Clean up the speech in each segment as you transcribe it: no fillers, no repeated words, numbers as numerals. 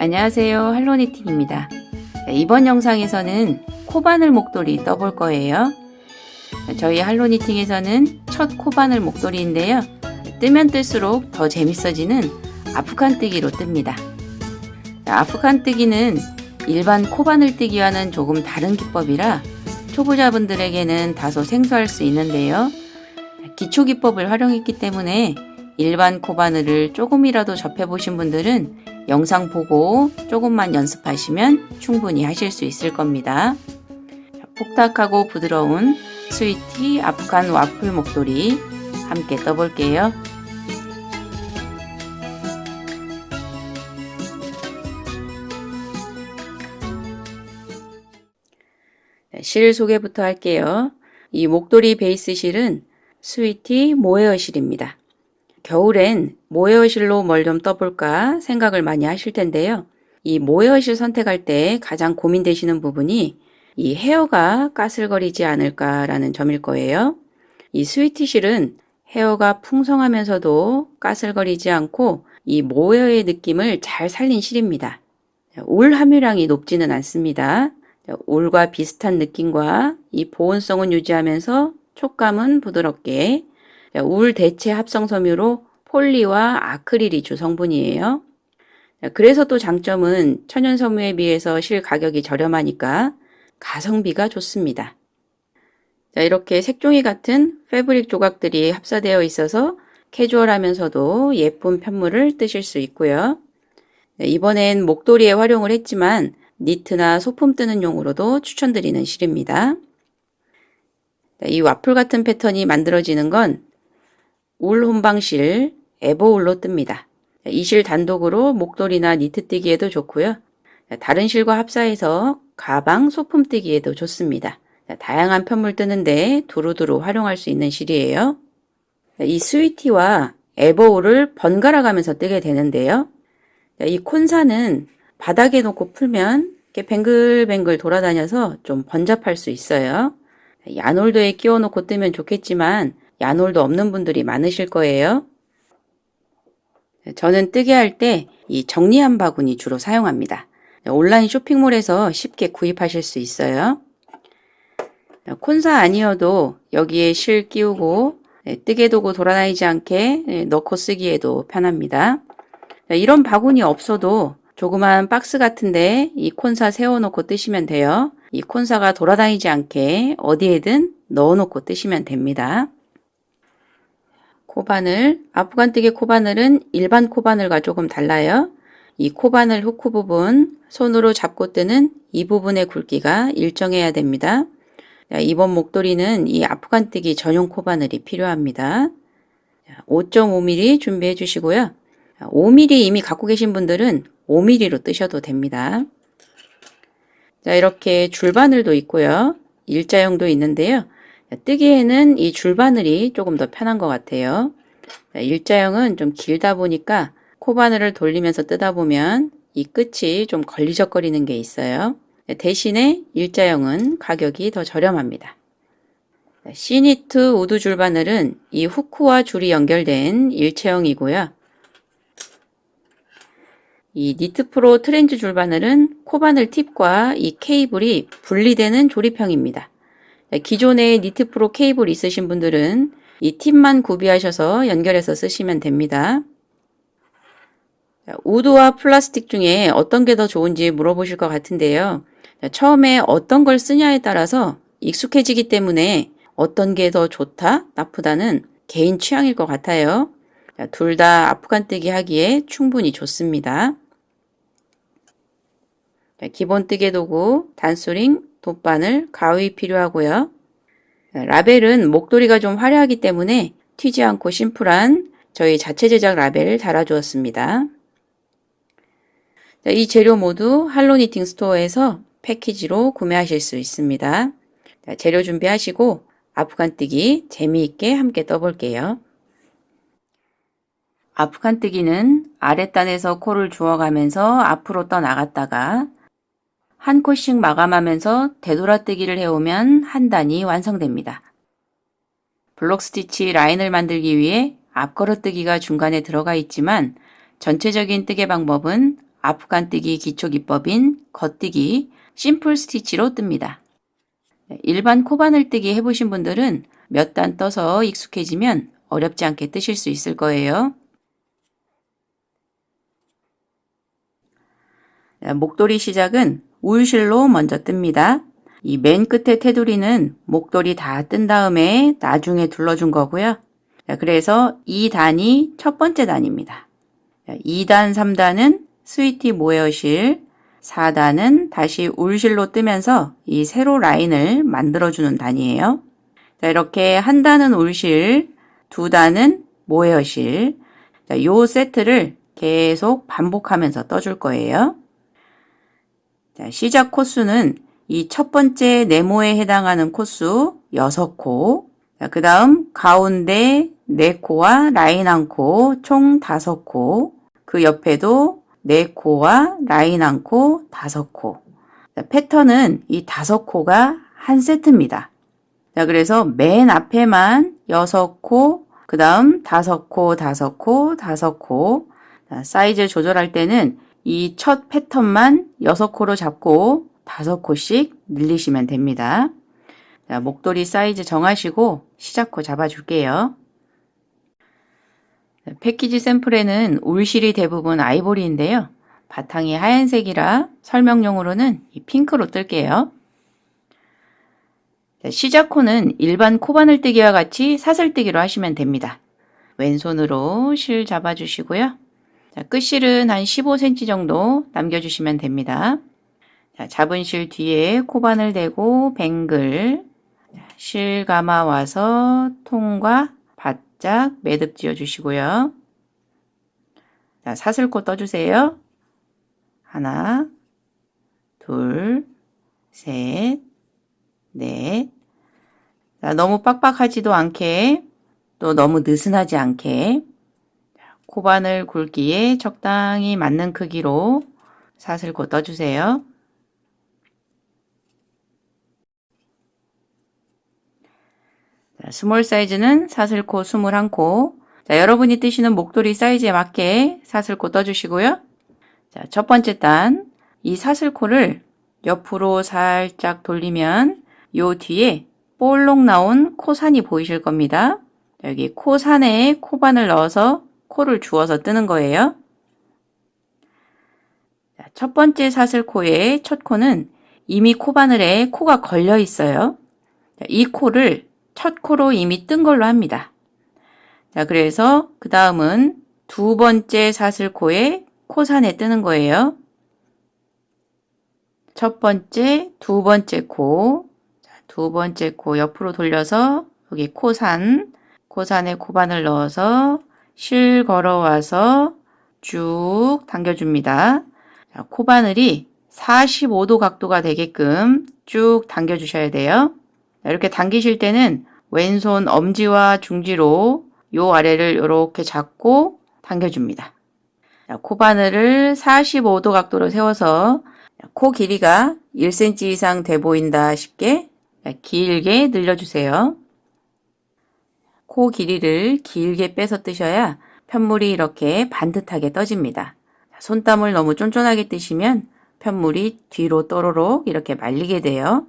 안녕하세요, 할로니팅입니다. 이번 영상에서는 코바늘 목도리 떠볼 거예요. 저희 할로니팅에서는 첫 코바늘 목도리인데요. 뜨면 뜰수록 더 재밌어지는 아프간 뜨기로 뜹니다. 아프간 뜨기는 일반 코바늘 뜨기와는 조금 다른 기법이라 초보자분들에게는 다소 생소할 수 있는데요. 기초 기법을 활용했기 때문에 일반 코바늘을 조금이라도 접해보신 분들은 영상 보고 조금만 연습하시면 충분히 하실 수 있을 겁니다. 폭탁하고 부드러운 스위티 아프간 와플 목도리 함께 떠볼게요. 실 소개부터 할게요. 이 목도리 베이스 실은 스위티 모헤어 실입니다. 겨울엔 모헤어 실로 뭘 좀 떠볼까 생각을 많이 하실 텐데요. 이 모헤어 실 선택할 때 가장 고민되시는 부분이 이 헤어가 까슬거리지 않을까라는 점일 거예요. 이 스위티 실은 헤어가 풍성하면서도 까슬거리지 않고 이 모헤어의 느낌을 잘 살린 실입니다. 울 함유량이 높지는 않습니다. 울과 비슷한 느낌과 이 보온성은 유지하면서 촉감은 부드럽게, 울 대체 합성 섬유로 폴리와 아크릴이 주 성분이에요. 그래서 또 장점은 천연 섬유에 비해서 실 가격이 저렴하니까 가성비가 좋습니다. 이렇게 색종이 같은 패브릭 조각들이 합사되어 있어서 캐주얼하면서도 예쁜 편물을 뜨실 수 있고요. 이번엔 목도리에 활용을 했지만 니트나 소품 뜨는 용으로도 추천드리는 실입니다. 이 와플 같은 패턴이 만들어지는 건 울 혼방실 에버울로 뜹니다. 이 실 단독으로 목도리나 니트 뜨기에도 좋고요. 다른 실과 합사해서 가방, 소품 뜨기에도 좋습니다. 다양한 편물 뜨는데 두루두루 활용할 수 있는 실이에요. 이 스위티와 에버울을 번갈아 가면서 뜨게 되는데요. 이 콘사는 바닥에 놓고 풀면 이렇게 뱅글뱅글 돌아다녀서 좀 번잡할 수 있어요. 야놀도에 끼워 놓고 뜨면 좋겠지만 야놀도 없는 분들이 많으실 거예요. 저는 뜨게 할 때 이 정리한 바구니 주로 사용합니다. 온라인 쇼핑몰에서 쉽게 구입하실 수 있어요. 콘사 아니어도 여기에 실 끼우고 뜨개 도구 돌아다니지 않게 넣고 쓰기에도 편합니다. 이런 바구니 없어도 조그만 박스 같은데 이 콘사 세워놓고 뜨시면 돼요. 이 콘사가 돌아다니지 않게 어디에든 넣어놓고 뜨시면 됩니다. 코바늘, 아프간 뜨개 코바늘은 일반 코바늘과 조금 달라요. 이 코바늘 후크 부분, 손으로 잡고 뜨는 이 부분의 굵기가 일정해야 됩니다. 이번 목도리는 이 아프간 뜨기 전용 코바늘이 필요합니다. 5.5mm 준비해 주시고요. 5mm 이미 갖고 계신 분들은 5mm로 뜨셔도 됩니다. 자, 이렇게 줄바늘도 있고요. 일자형도 있는데요. 뜨기에는 이 줄바늘이 조금 더 편한 것 같아요. 일자형은 좀 길다 보니까 코바늘을 돌리면서 뜨다 보면 이 끝이 좀 걸리적거리는 게 있어요. 대신에 일자형은 가격이 더 저렴합니다. 시니트 우드 줄바늘은 이 후크와 줄이 연결된 일체형이고요. 이 니트프로 트렌즈 줄바늘은 코바늘 팁과 이 케이블이 분리되는 조립형입니다. 기존에 니트프로 케이블 있으신 분들은 이 팁만 구비하셔서 연결해서 쓰시면 됩니다. 우드와 플라스틱 중에 어떤 게 더 좋은지 물어보실 것 같은데요. 처음에 어떤 걸 쓰냐에 따라서 익숙해지기 때문에 어떤 게 더 좋다, 나쁘다는 개인 취향일 것 같아요. 둘 다 아프간 뜨기 하기에 충분히 좋습니다. 기본 뜨개 도구, 단수링, 돗바늘, 가위 필요하고요. 라벨은 목도리가 좀 화려하기 때문에 튀지 않고 심플한 저희 자체 제작 라벨을 달아주었습니다. 이 재료 모두 할로니팅 스토어에서 패키지로 구매하실 수 있습니다. 재료 준비하시고 아프간 뜨기 재미있게 함께 떠볼게요. 아프간 뜨기는 아랫단에서 코를 주워가면서 앞으로 떠나갔다가 한 코씩 마감하면서 되돌아뜨기를 해오면 한 단이 완성됩니다. 블록 스티치 라인을 만들기 위해 앞걸어뜨기가 중간에 들어가 있지만 전체적인 뜨개 방법은 아프간뜨기 기초기법인 겉뜨기 심플 스티치로 뜹니다. 일반 코바늘뜨기 해보신 분들은 몇 단 떠서 익숙해지면 어렵지 않게 뜨실 수 있을 거예요. 목도리 시작은 울실로 먼저 뜹니다. 이 맨 끝에 테두리는 목도리 다 뜬 다음에 나중에 둘러준 거고요. 그래서 2단이 첫 번째 단입니다. 2단, 3단은 스위티 모헤어실, 4단은 다시 울실로 뜨면서 이 세로 라인을 만들어주는 단이에요. 자, 이렇게 한 단은 울실, 두 단은 모헤어실, 자, 요 세트를 계속 반복하면서 떠줄 거예요. 자, 시작 코수는 이 첫 번째 네모에 해당하는 코수 6코, 그 다음 가운데 4코와 라인 1코 총 5코, 그 옆에도 4코와 라인 1코 5코. 자, 패턴은 이 5코가 한 세트입니다. 자, 그래서 맨 앞에만 6코, 그 다음 5코, 5코, 5코. 자, 사이즈 조절할 때는 이 첫 패턴만 6코로 잡고 5코씩 늘리시면 됩니다. 자, 목도리 사이즈 정하시고 시작코 잡아줄게요. 패키지 샘플에는 울실이 대부분 아이보리인데요. 바탕이 하얀색이라 설명용으로는 이 핑크로 뜰게요. 자, 시작코는 일반 코바늘뜨기와 같이 사슬뜨기로 하시면 됩니다. 왼손으로 실 잡아주시고요. 자, 끝실은 한 15cm 정도 남겨주시면 됩니다. 자, 잡은 실 뒤에 코바늘 대고 뱅글, 실 감아 와서 통과 바짝 매듭 지어 주시고요. 자, 사슬코 떠주세요. 하나, 둘, 셋, 넷. 자, 너무 빡빡하지도 않게 또 너무 느슨하지 않게 코바늘 굵기에 적당히 맞는 크기로 사슬코 떠주세요. 자, 스몰 사이즈는 사슬코 21코. 자, 여러분이 뜨시는 목도리 사이즈에 맞게 사슬코 떠주시고요. 자, 첫 번째 단, 이 사슬코를 옆으로 살짝 돌리면 요 뒤에 볼록 나온 코산이 보이실 겁니다. 여기 코산에 코바늘 넣어서 코를 주워서 뜨는 거예요. 자, 첫 번째 사슬코의 첫 코는 이미 코바늘에 코가 걸려 있어요. 자, 이 코를 첫 코로 이미 뜬 걸로 합니다. 자, 그래서 그 다음은 두 번째 사슬코에 코산에 뜨는 거예요. 첫 번째, 두 번째 코, 자, 두 번째 코 옆으로 돌려서 여기 코산에 코바늘 넣어서 실 걸어와서 쭉 당겨줍니다. 자, 코바늘이 45도 각도가 되게끔 쭉 당겨주셔야 돼요. 자, 이렇게 당기실 때는 왼손 엄지와 중지로 요 아래를 이렇게 잡고 당겨줍니다. 자, 코바늘을 45도 각도로 세워서 코 길이가 1cm 이상 돼 보인다 싶게 길게 늘려주세요. 코 길이를 길게 빼서 뜨셔야 편물이 이렇게 반듯하게 떠집니다. 손땀을 너무 쫀쫀하게 뜨시면 편물이 뒤로 또로록 이렇게 말리게 돼요.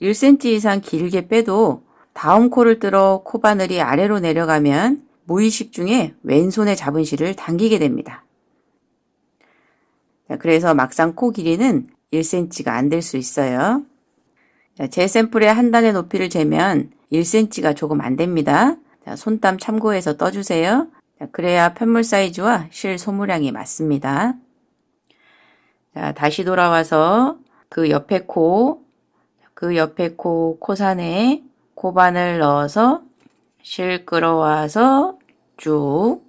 1cm 이상 길게 빼도 다음 코를 뜰어 코바늘이 아래로 내려가면 무의식 중에 왼손에 잡은 실을 당기게 됩니다. 그래서 막상 코 길이는 1cm가 안 될 수 있어요. 제 샘플의 한 단의 높이를 재면 1cm가 조금 안 됩니다. 손땀 참고해서 떠주세요. 그래야 편물 사이즈와 실 소모량이 맞습니다. 다시 돌아와서 그 옆에 코산에 코바늘 넣어서 실 끌어와서 쭉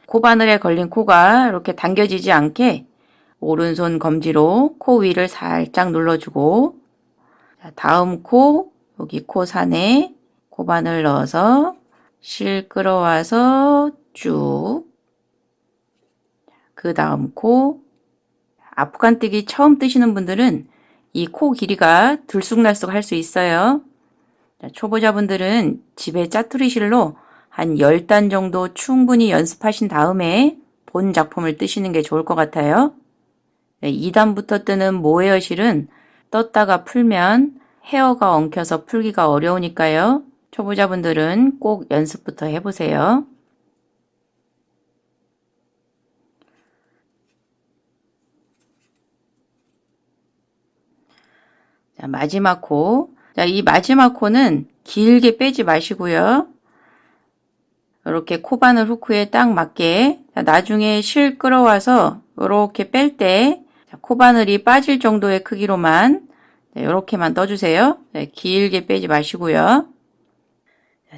코바늘에 걸린 코가 이렇게 당겨지지 않게 오른손 검지로 코 위를 살짝 눌러주고 다음 코 여기 코산에 코바늘 넣어서 실 끌어와서 쭉 그 다음 코 아프간뜨기 처음 뜨시는 분들은 이 코 길이가 들쑥날쑥 할 수 있어요. 초보자분들은 집에 짜투리 실로 한 10단 정도 충분히 연습하신 다음에 본 작품을 뜨시는 게 좋을 것 같아요. 네, 2단부터 뜨는 모헤어실은 떴다가 풀면 헤어가 엉켜서 풀기가 어려우니까요. 초보자분들은 꼭 연습부터 해보세요. 자, 마지막 코. 자, 이 마지막 코는 길게 빼지 마시고요. 이렇게 코바늘 후크에 딱 맞게 나중에 실 끌어와서 이렇게 뺄 때 코바늘이 빠질 정도의 크기로만 이렇게만 떠주세요. 길게 빼지 마시고요.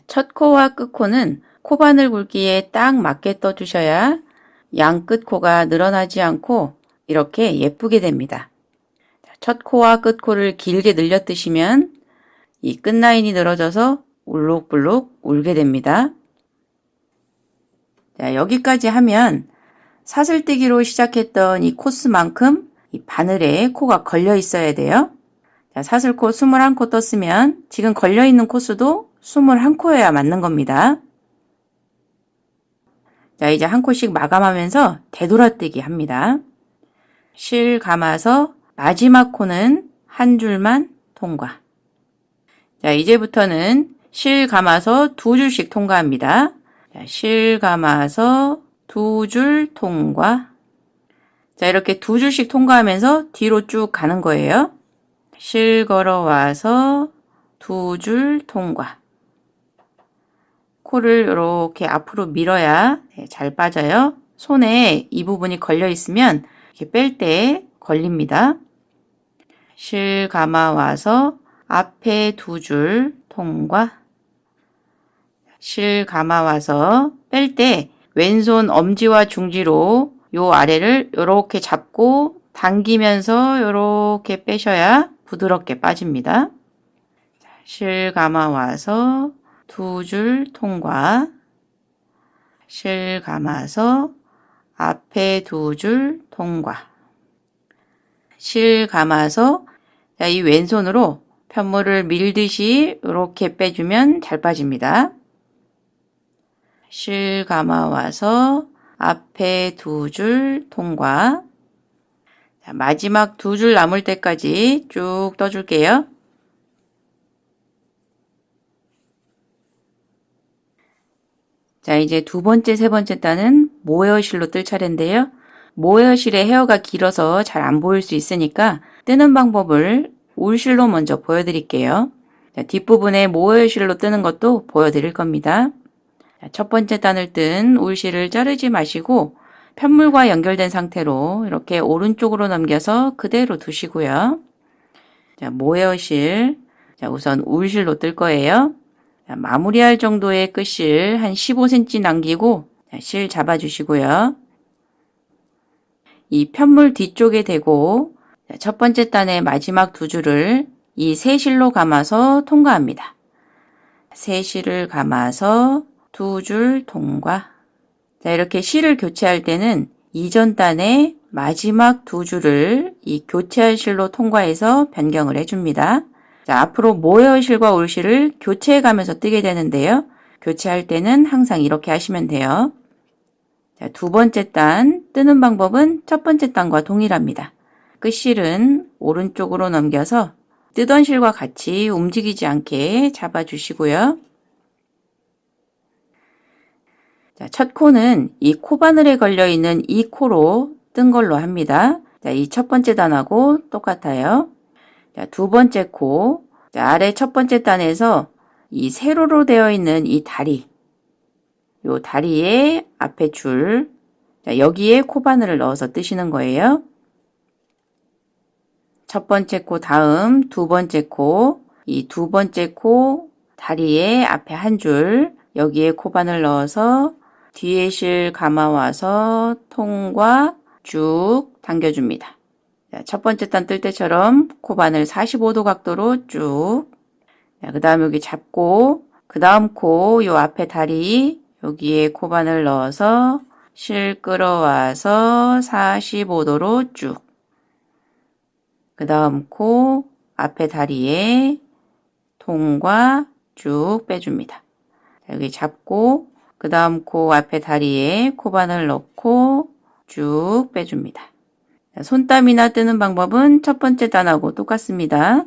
첫 코와 끝 코는 코바늘 굵기에 딱 맞게 떠주셔야 양 끝 코가 늘어나지 않고 이렇게 예쁘게 됩니다. 첫 코와 끝 코를 길게 늘려 뜨시면 이 끝라인이 늘어져서 울룩불룩 울게 됩니다. 자, 여기까지 하면 사슬뜨기로 시작했던 이 코스만큼 이 바늘에 코가 걸려 있어야 돼요. 자, 사슬코 21코 떴으면 지금 걸려 있는 코수도 21코여야 맞는 겁니다. 자, 이제 한 코씩 마감하면서 되돌아뜨기 합니다. 실 감아서 마지막 코는 한 줄만 통과. 자, 이제부터는 실 감아서 두 줄씩 통과합니다. 자, 실 감아서 두 줄 통과. 자, 이렇게 두 줄씩 통과하면서 뒤로 쭉 가는 거예요. 실 걸어와서 두 줄 통과. 코를 이렇게 앞으로 밀어야 잘 빠져요. 손에 이 부분이 걸려 있으면 이렇게 뺄 때 걸립니다. 실 감아와서 앞에 두 줄 통과. 실 감아와서 뺄 때 왼손 엄지와 중지로 요 아래를 이렇게 잡고 당기면서 이렇게 빼셔야 부드럽게 빠집니다. 실 감아와서 두 줄 통과. 실 감아서 앞에 두 줄 통과. 실 감아서 이 왼손으로 편물을 밀듯이 이렇게 빼주면 잘 빠집니다. 실 감아와서 앞에 두 줄 통과. 자, 마지막 두 줄 남을 때까지 쭉 떠줄게요. 자, 이제 두 번째, 세 번째 단은 모헤어실로 뜰 차례인데요. 모헤어실의 헤어가 길어서 잘 안 보일 수 있으니까 뜨는 방법을 울실로 먼저 보여드릴게요. 자, 뒷부분에 모헤어실로 뜨는 것도 보여드릴 겁니다. 자, 첫 번째 단을 뜬 울실을 자르지 마시고 편물과 연결된 상태로 이렇게 오른쪽으로 넘겨서 그대로 두시고요. 자, 모헤어실. 자, 우선 울실로 뜰 거예요. 자, 마무리할 정도의 끝실 한 15cm 남기고 실 잡아주시고요. 이 편물 뒤쪽에 대고 첫 번째 단의 마지막 두 줄을 이 세 실로 감아서 통과합니다. 세 실을 감아서 두 줄 통과. 자, 이렇게 실을 교체할 때는 이전 단의 마지막 두 줄을 이 교체할 실로 통과해서 변경을 해줍니다. 자, 앞으로 모헤어실과 울실을 교체해 가면서 뜨게 되는데요. 교체할 때는 항상 이렇게 하시면 돼요. 자, 두 번째 단 뜨는 방법은 첫 번째 단과 동일합니다. 끝실은 오른쪽으로 넘겨서 뜨던 실과 같이 움직이지 않게 잡아주시고요. 자, 첫 코는 이 코바늘에 걸려있는 이 코로 뜬 걸로 합니다. 자, 이 첫 번째 단하고 똑같아요. 자, 두 번째 코. 자, 아래 첫 번째 단에서 이 세로로 되어 있는 이 다리. 요 다리의 앞에 줄. 자, 여기에 코바늘을 넣어서 뜨시는 거예요. 첫 번째 코 다음 두 번째 코. 이 두 번째 코 다리의 앞에 한 줄. 여기에 코바늘 넣어서 뒤에 실 감아와서 통과 쭉 당겨줍니다. 자, 첫 번째 단 뜰 때처럼 코바늘 45도 각도로 쭉. 그 다음 여기 잡고 그 다음 코 요 앞에 다리 여기에 코바늘 넣어서 실 끌어와서 45도로 쭉. 그 다음 코 앞에 다리에 통과 쭉 빼줍니다. 여기 잡고 그 다음 코 앞에 다리에 코바늘 넣고 쭉 빼줍니다. 손땀이나 뜨는 방법은 첫 번째 단하고 똑같습니다.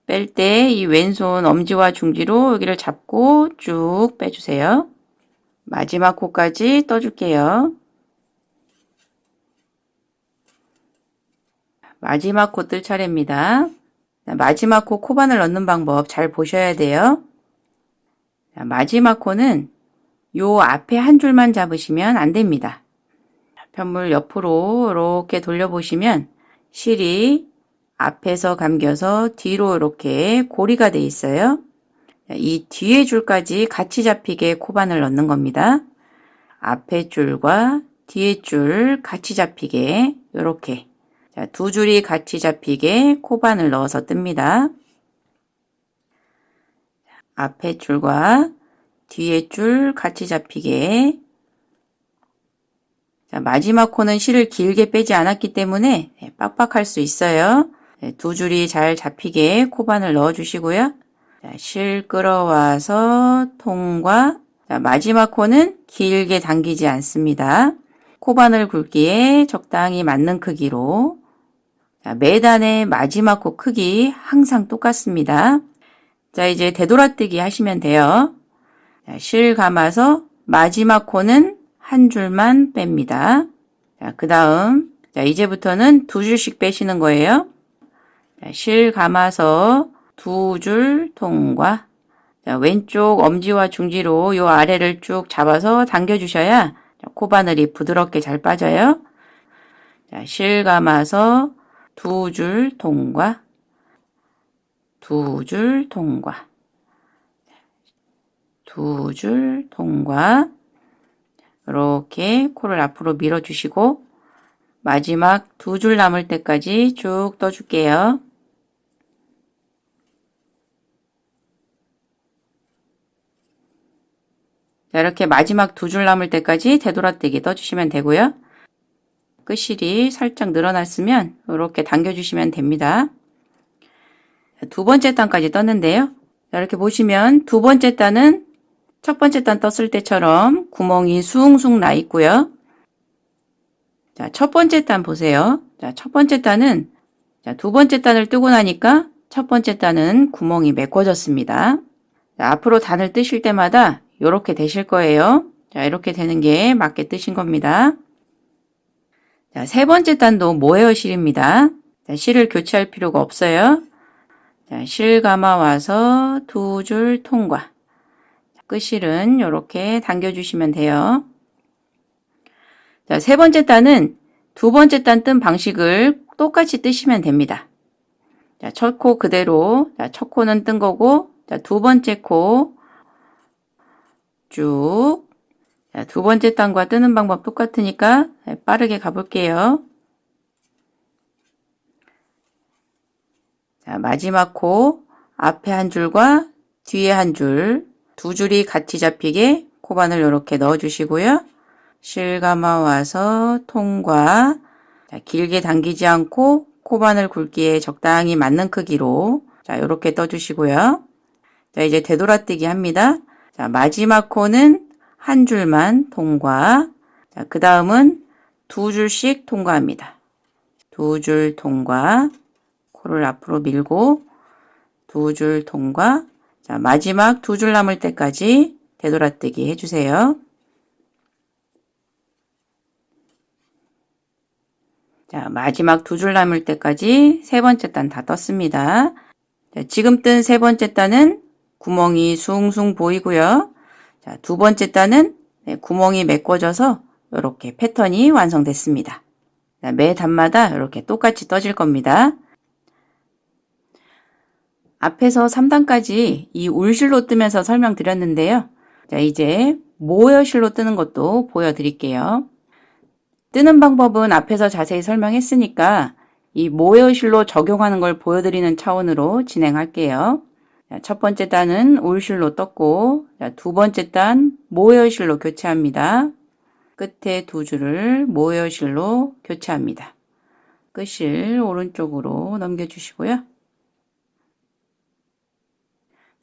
뺄 때 이 왼손 엄지와 중지로 여기를 잡고 쭉 빼주세요. 마지막 코까지 떠줄게요. 마지막 코 뜰 차례입니다. 마지막 코 코바늘 넣는 방법 잘 보셔야 돼요. 마지막 코는 요 앞에 한 줄만 잡으시면 안 됩니다. 편물 옆으로 이렇게 돌려보시면 실이 앞에서 감겨서 뒤로 이렇게 고리가 돼 있어요. 이 뒤에 줄까지 같이 잡히게 코바늘 넣는 겁니다. 앞에 줄과 뒤에 줄 같이 잡히게 이렇게 두 줄이 같이 잡히게 코바늘 넣어서 뜹니다. 앞에 줄과 뒤에 줄 같이 잡히게. 마지막 코는 실을 길게 빼지 않았기 때문에 빡빡할 수 있어요. 두 줄이 잘 잡히게 코바늘 넣어 주시고요. 실 끌어와서 통과. 마지막 코는 길게 당기지 않습니다. 코바늘 굵기에 적당히 맞는 크기로. 매단의 마지막 코 크기 항상 똑같습니다. 자, 이제 되돌아뜨기 하시면 돼요. 실 감아서 마지막 코는 한 줄만 뺍니다. 자, 그 다음, 이제부터는 두 줄씩 빼시는 거예요. 실 감아서 두 줄 통과. 자, 왼쪽 엄지와 중지로 요 아래를 쭉 잡아서 당겨주셔야 코바늘이 부드럽게 잘 빠져요. 자, 실 감아서 두 줄 통과. 두 줄 통과. 두 줄 통과. 이렇게 코를 앞으로 밀어주시고 마지막 두 줄 남을 때까지 쭉 떠줄게요. 자, 이렇게 마지막 두 줄 남을 때까지 되돌아뜨기 떠주시면 되고요. 끝실이 살짝 늘어났으면 이렇게 당겨주시면 됩니다. 두 번째 단까지 떴는데요. 자, 이렇게 보시면 두 번째 단은 첫 번째 단 떴을 때처럼 구멍이 숭숭 나 있고요. 자, 첫 번째 단 보세요. 자, 첫 번째 단은 두 번째 단을 뜨고 나니까 첫 번째 단은 구멍이 메꿔졌습니다. 자, 앞으로 단을 뜨실 때마다 이렇게 되실 거예요. 자, 이렇게 되는 게 맞게 뜨신 겁니다. 자, 세 번째 단도 모헤어 실입니다. 자, 실을 교체할 필요가 없어요. 자, 실 감아 와서 두 줄 통과. 끝실은 이렇게 당겨주시면 돼요. 자, 세 번째 단은 두 번째 단 뜬 방식을 똑같이 뜨시면 됩니다. 자, 첫 코 그대로, 자, 첫 코는 뜬 거고, 자, 두 번째 코 쭉. 자, 두 번째 단과 뜨는 방법 똑같으니까 빠르게 가볼게요. 자, 마지막 코 앞에 한 줄과 뒤에 한 줄, 두 줄이 같이 잡히게 코바늘 이렇게 넣어주시고요. 실 감아 와서 통과. 자, 길게 당기지 않고 코바늘 굵기에 적당히 맞는 크기로 자, 이렇게 떠주시고요. 자, 이제 되돌아뜨기 합니다. 자, 마지막 코는 한 줄만 통과. 자, 그 다음은 두 줄씩 통과합니다. 두 줄 통과. 코를 앞으로 밀고 두 줄 통과. 자, 마지막 두 줄 남을 때까지 되돌아뜨기 해주세요. 자, 마지막 두 줄 남을 때까지 세 번째 단 다 떴습니다. 자, 지금 뜬 세 번째 단은 구멍이 숭숭 보이고요. 자, 두 번째 단은 구멍이 메꿔져서 이렇게 패턴이 완성됐습니다. 자, 매 단마다 이렇게 똑같이 떠질 겁니다. 앞에서 3단까지 이 울실로 뜨면서 설명드렸는데요. 자, 이제 모여실로 뜨는 것도 보여드릴게요. 뜨는 방법은 앞에서 자세히 설명했으니까 이 모여실로 적용하는 걸 보여드리는 차원으로 진행할게요. 자, 첫 번째 단은 울실로 떴고, 자, 두 번째 단 모여실로 교체합니다. 끝에 두 줄을 모여실로 교체합니다. 끝실 오른쪽으로 넘겨주시고요.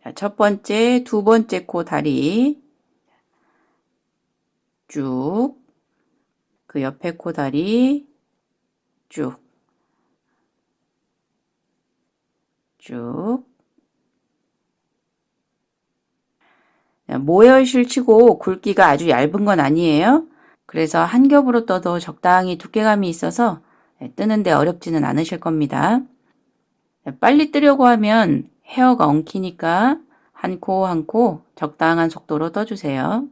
자, 첫 번째, 두 번째 코 다리 쭉, 그 옆에 코다리 쭉, 쭉. 모여실 치고 굵기가 아주 얇은 건 아니에요. 그래서 한 겹으로 떠도 적당히 두께감이 있어서 뜨는데 어렵지는 않으실 겁니다. 빨리 뜨려고 하면 헤어가 엉키니까 한 코 한 코 적당한 속도로 떠주세요.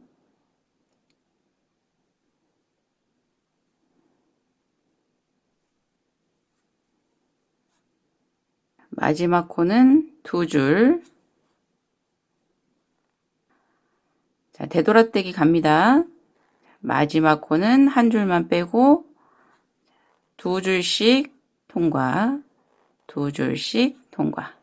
마지막 코는 2줄. 자, 되돌아떼기 갑니다. 마지막 코는 한 줄만 빼고 2줄씩 통과, 2줄씩 통과.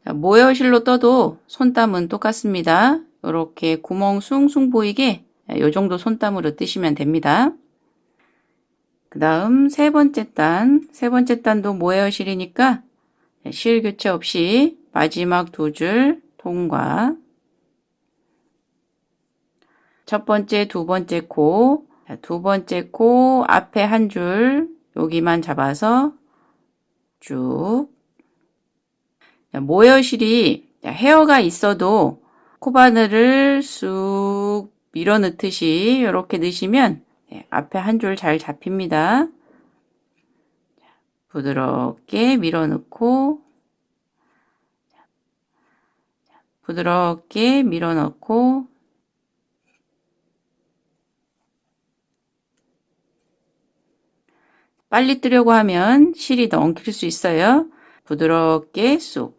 자, 모여실로 떠도 손땀은 똑같습니다. 이렇게 구멍 숭숭 보이게 이 정도 손땀으로 뜨시면 됩니다. 그 다음 세 번째 단도 모여실이니까 실 교체 없이 마지막 2줄 통과. 첫 번째, 두 번째 코, 두 번째 코 앞에 한 줄 여기만 잡아서 쭉. 모여실이 헤어가 있어도 코바늘을 쑥 밀어 넣듯이 이렇게 넣으시면 앞에 한 줄 잘 잡힙니다. 부드럽게 밀어 넣고 부드럽게 밀어 넣고 빨리 뜨려고 하면 실이 더 엉킬 수 있어요. 부드럽게 쑥.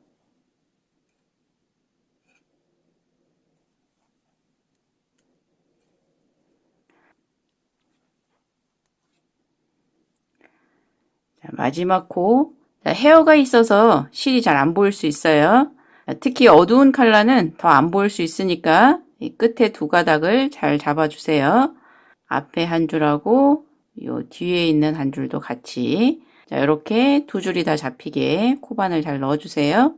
자, 마지막 코. 자, 헤어가 있어서 실이 잘 안 보일 수 있어요. 자, 특히 어두운 컬러는 더 안 보일 수 있으니까 이 끝에 두 가닥을 잘 잡아주세요. 앞에 한 줄하고 요 뒤에 있는 한 줄도 같이. 자, 이렇게 두 줄이 다 잡히게 코바늘 잘 넣어주세요.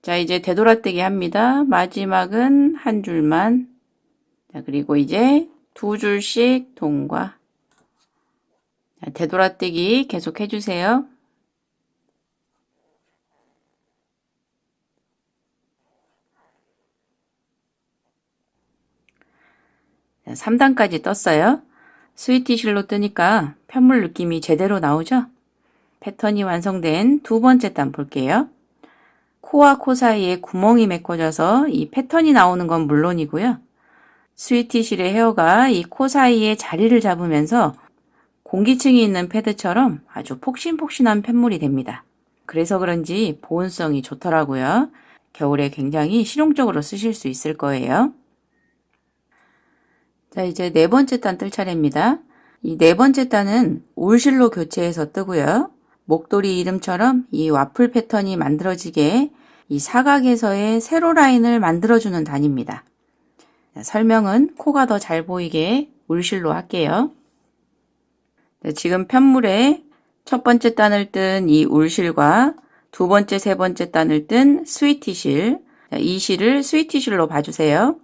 자, 이제 되돌아떼기 합니다. 마지막은 한 줄만. 자, 그리고 이제 두 줄씩 통과. 자, 되돌아떼기 계속 해주세요. 자, 3단까지 떴어요. 스위티실로 뜨니까 편물 느낌이 제대로 나오죠? 패턴이 완성된 두 번째 단 볼게요. 코와 코 사이에 구멍이 메꿔져서 이 패턴이 나오는 건 물론이고요. 스위티실의 헤어가 이 코 사이에 자리를 잡으면서 공기층이 있는 패드처럼 아주 폭신폭신한 팻물이 됩니다. 그래서 그런지 보온성이 좋더라고요. 겨울에 굉장히 실용적으로 쓰실 수 있을 거예요. 자, 이제 네 번째 단 뜰 차례입니다. 이 네 번째 단은 울실로 교체해서 뜨고요. 목도리 이름처럼 이 와플 패턴이 만들어지게 이 사각에서의 세로 라인을 만들어주는 단입니다. 자, 설명은 코가 더 잘 보이게 울실로 할게요. 자, 지금 편물에 첫 번째 단을 뜬 이 울실과 두 번째, 세 번째 단을 뜬 스위티실, 이 실을 스위티실로 봐주세요.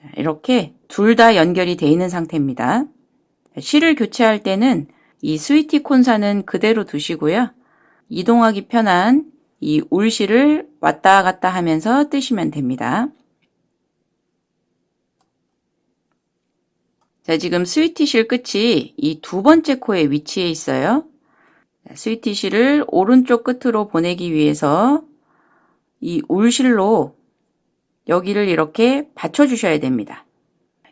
자, 이렇게 둘 다 연결이 돼 있는 상태입니다. 실을 교체할 때는 이 스위티 콘사는 그대로 두시고요. 이동하기 편한 이 울실을 왔다 갔다 하면서 뜨시면 됩니다. 자, 지금 스위티실 끝이 이 두 번째 코에 위치해 있어요. 스위티실을 오른쪽 끝으로 보내기 위해서 이 울실로 여기를 이렇게 받쳐주셔야 됩니다.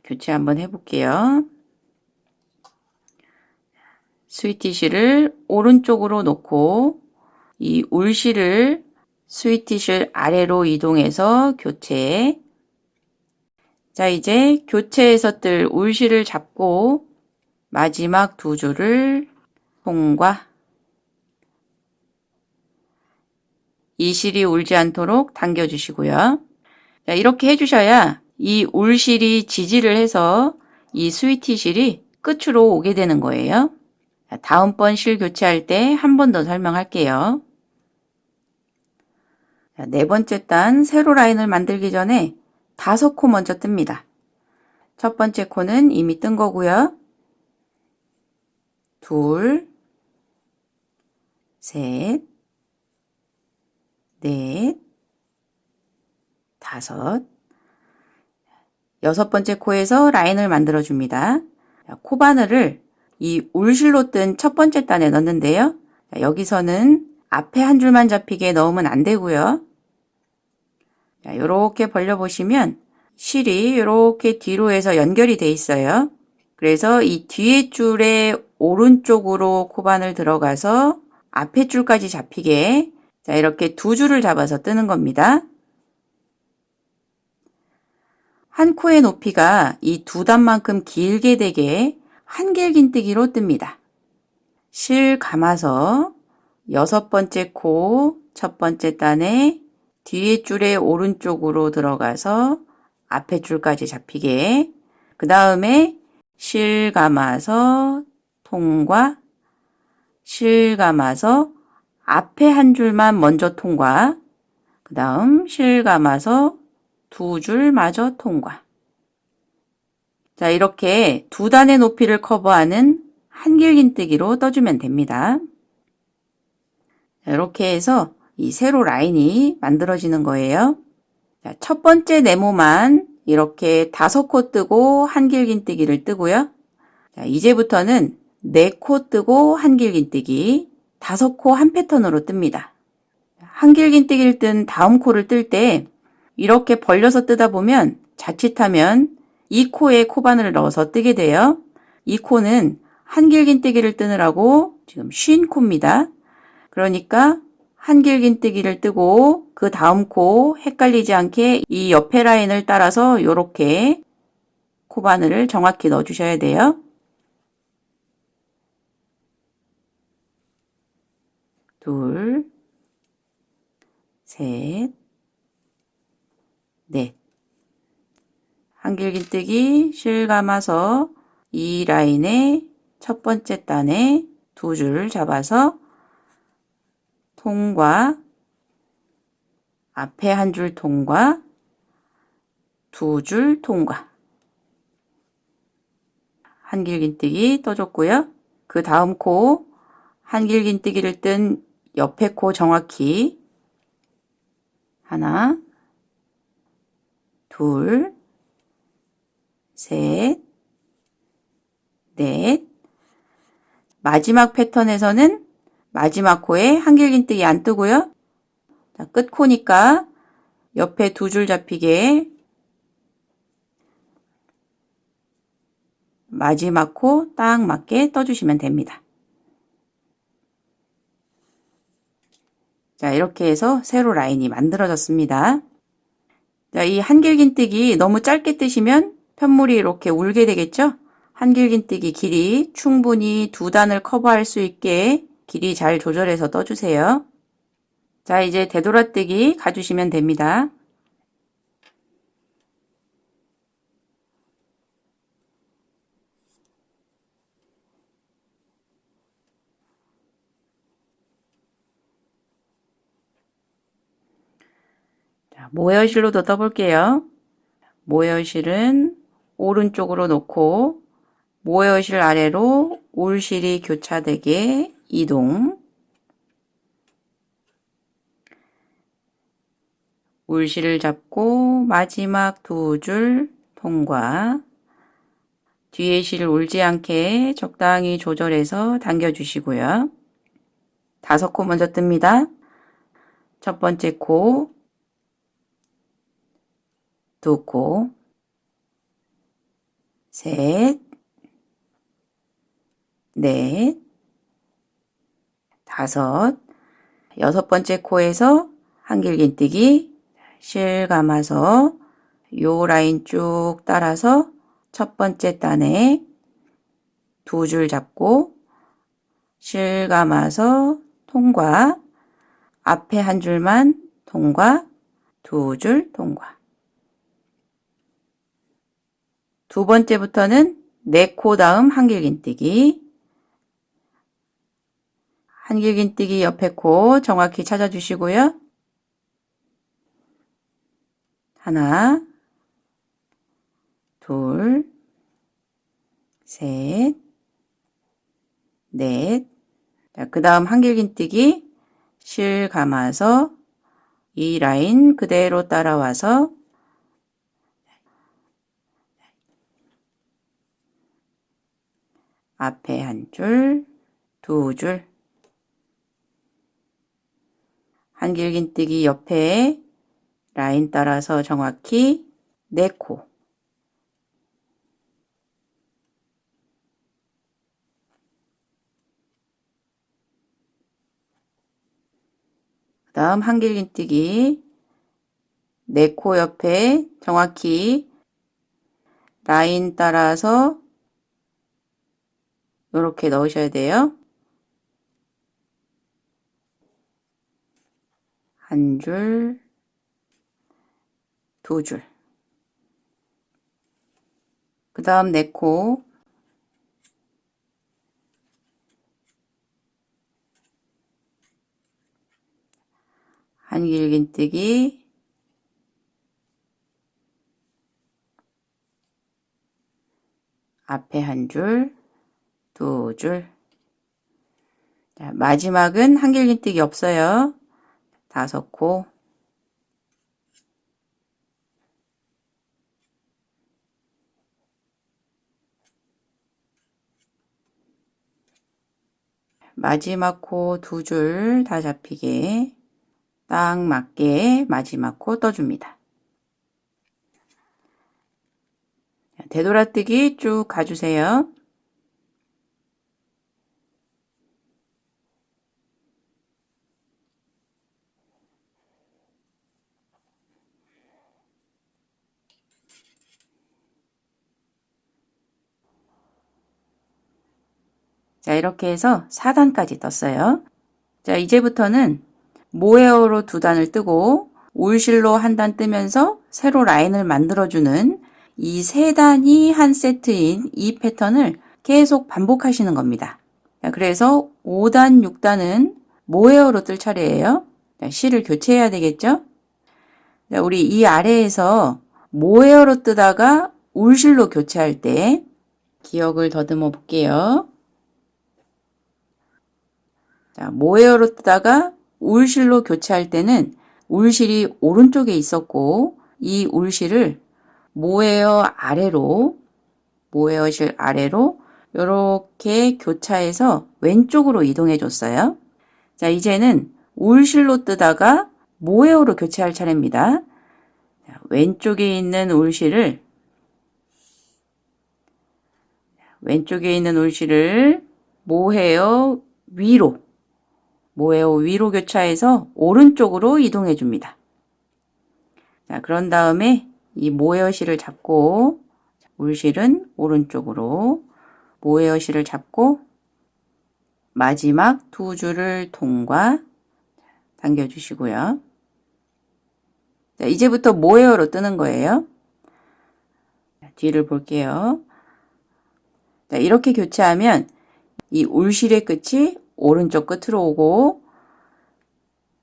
교체 한번 해볼게요. 스위티실을 오른쪽으로 놓고 이 울실을 스위티실 아래로 이동해서 교체. 자, 이제 교체해서 뜰 울실을 잡고 마지막 두 줄을 통과. 이 실이 울지 않도록 당겨주시고요. 자, 이렇게 해주셔야 이 울실이 지지를 해서 이 스위티실이 끝으로 오게 되는 거예요. 다음번 실 교체할 때 한 번 더 설명할게요. 네 번째 단 세로 라인을 만들기 전에 5코 먼저 뜹니다. 첫 번째 코는 이미 뜬 거고요. 둘, 셋, 넷, 다섯, 여섯 번째 코에서 라인을 만들어 줍니다. 코바늘을 이 울실로 뜬 첫 번째 단에 넣는데요. 여기서는 앞에 한 줄만 잡히게 넣으면 안 되고요. 이렇게 벌려보시면 실이 이렇게 뒤로 해서 연결이 돼 있어요. 그래서 이 뒤에 줄의 오른쪽으로 코바늘 들어가서 앞에 줄까지 잡히게 이렇게 두 줄을 잡아서 뜨는 겁니다. 한 코의 높이가 이 두 단만큼 길게 되게 한길긴뜨기로 뜹니다. 실 감아서 여섯 번째 코 첫 번째 단에 뒤에 줄의 오른쪽으로 들어가서 앞에 줄까지 잡히게, 그 다음에 실 감아서 통과, 실 감아서 앞에 한 줄만 먼저 통과, 그 다음 실 감아서 두 줄 마저 통과. 자, 이렇게 두 단의 높이를 커버하는 한길긴뜨기로 떠주면 됩니다. 자, 이렇게 해서 이 세로 라인이 만들어지는 거예요. 자, 첫 번째 네모만 이렇게 5코 뜨고 한길긴뜨기를 뜨고요. 자, 이제부터는 4코 뜨고 한길긴뜨기, 5코 한 패턴으로 뜹니다. 한길긴뜨기를 뜬 다음 코를 뜰 때 이렇게 벌려서 뜨다 보면 자칫하면 이 코에 코바늘을 넣어서 뜨게 돼요. 이 코는 한길긴뜨기를 뜨느라고 지금 쉰 코입니다. 그러니까 한길긴뜨기를 뜨고 그 다음 코 헷갈리지 않게 이 옆에 라인을 따라서 이렇게 코바늘을 정확히 넣어주셔야 돼요. 둘, 셋, 넷. 한길긴뜨기 실 감아서 이 라인의 첫 번째 단에 두 줄 잡아서 통과, 앞에 한 줄 통과, 두 줄 통과. 한길긴뜨기 떠줬고요. 그 다음 코 한길긴뜨기를 뜬 옆에 코 정확히 하나, 둘, 셋, 넷. 마지막 패턴에서는 마지막 코에 한길긴뜨기 안 뜨고요. 자, 끝 코니까 옆에 두 줄 잡히게 마지막 코 딱 맞게 떠주시면 됩니다. 자, 이렇게 해서 세로 라인이 만들어졌습니다. 자, 이 한길긴뜨기 너무 짧게 뜨시면 편물이 이렇게 울게 되겠죠? 한길긴뜨기 길이 충분히 두 단을 커버할 수 있게 길이 잘 조절해서 떠주세요. 자, 이제 되돌아뜨기 가주시면 됩니다. 자, 모여실로도 떠볼게요. 모여실은 오른쪽으로 놓고 모여실 아래로 울실이 교차되게 이동. 울실을 잡고 마지막 두 줄 통과. 뒤에 실 울지 않게 적당히 조절해서 당겨주시고요. 5코 먼저 뜹니다. 첫 번째 코, 두 코, 셋, 넷, 다섯, 여섯 번째 코에서 한길긴뜨기 실 감아서 요 라인 쭉 따라서 첫 번째 단에 두 줄 잡고 실 감아서 통과, 앞에 한 줄만 통과, 두 줄 통과. 두 번째부터는 네 코 다음 한길긴뜨기. 한길긴뜨기 옆에 코 정확히 찾아주시고요. 하나, 둘, 셋, 넷. 그 다음 한길긴뜨기 실 감아서 이 라인 그대로 따라와서 앞에 한 줄, 두 줄, 한길긴뜨기 옆에 라인 따라서 정확히 네 코. 그 다음 한길긴뜨기 네 코 옆에 정확히 라인 따라서 이렇게 넣으셔야 돼요. 한 줄, 두 줄. 그 다음 네 코. 한길긴뜨기 앞에 한 줄, 두 줄. 자, 마지막은 한길긴뜨기 없어요. 다섯 코. 마지막 코 두 줄 다 잡히게 딱 맞게 마지막 코 떠줍니다. 되돌아뜨기 쭉 가주세요. 자, 이렇게 해서 4단까지 떴어요. 자, 이제부터는 모헤어로 2단을 뜨고 울실로 1단 뜨면서 새로 라인을 만들어주는 이 3단이 한 세트인 이 패턴을 계속 반복하시는 겁니다. 자, 그래서 5단, 6단은 모헤어로 뜰 차례예요. 자, 실을 교체해야 되겠죠? 자, 우리 이 아래에서 모헤어로 뜨다가 울실로 교체할 때 기억을 더듬어 볼게요. 자, 모헤어로 뜨다가 울실로 교체할 때는 울실이 오른쪽에 있었고 이 울실을 모헤어 아래로 모헤어실 아래로 이렇게 교차해서 왼쪽으로 이동해 줬어요. 자, 이제는 울실로 뜨다가 모헤어로 교체할 차례입니다. 자, 왼쪽에 있는 울실을 모헤어 위로 교차해서 오른쪽으로 이동해 줍니다. 자, 그런 다음에 이 모헤어 실을 잡고 울실은 오른쪽으로 모헤어 실을 잡고 마지막 두 줄을 통과 당겨주시고요. 자, 이제부터 모헤어로 뜨는 거예요. 자, 뒤를 볼게요. 자, 이렇게 교체하면 이 울실의 끝이 오른쪽 끝으로 오고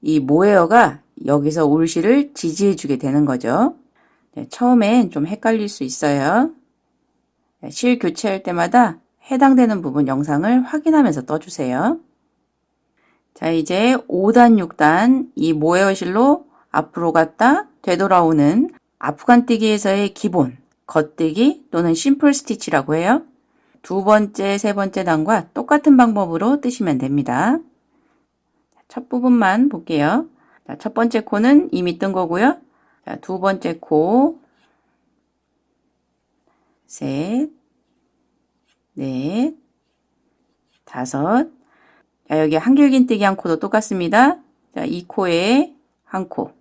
이 모헤어가 여기서 울실을 지지해 주게 되는 거죠. 네, 처음엔 좀 헷갈릴 수 있어요. 실 교체할 때마다 해당되는 부분 영상을 확인하면서 떠주세요. 자, 이제 5단, 6단 이 모헤어 실로 앞으로 갔다 되돌아오는 앞간뜨기에서의 기본 겉뜨기 또는 심플 스티치라고 해요. 두 번째, 세 번째 단과 똑같은 방법으로 뜨시면 됩니다. 첫 부분만 볼게요. 자, 첫 번째 코는 이미 뜬 거고요. 자, 두 번째 코, 셋, 넷, 다섯. 자, 여기 한길긴뜨기 한 코도 똑같습니다. 자, 이 코에 한 코.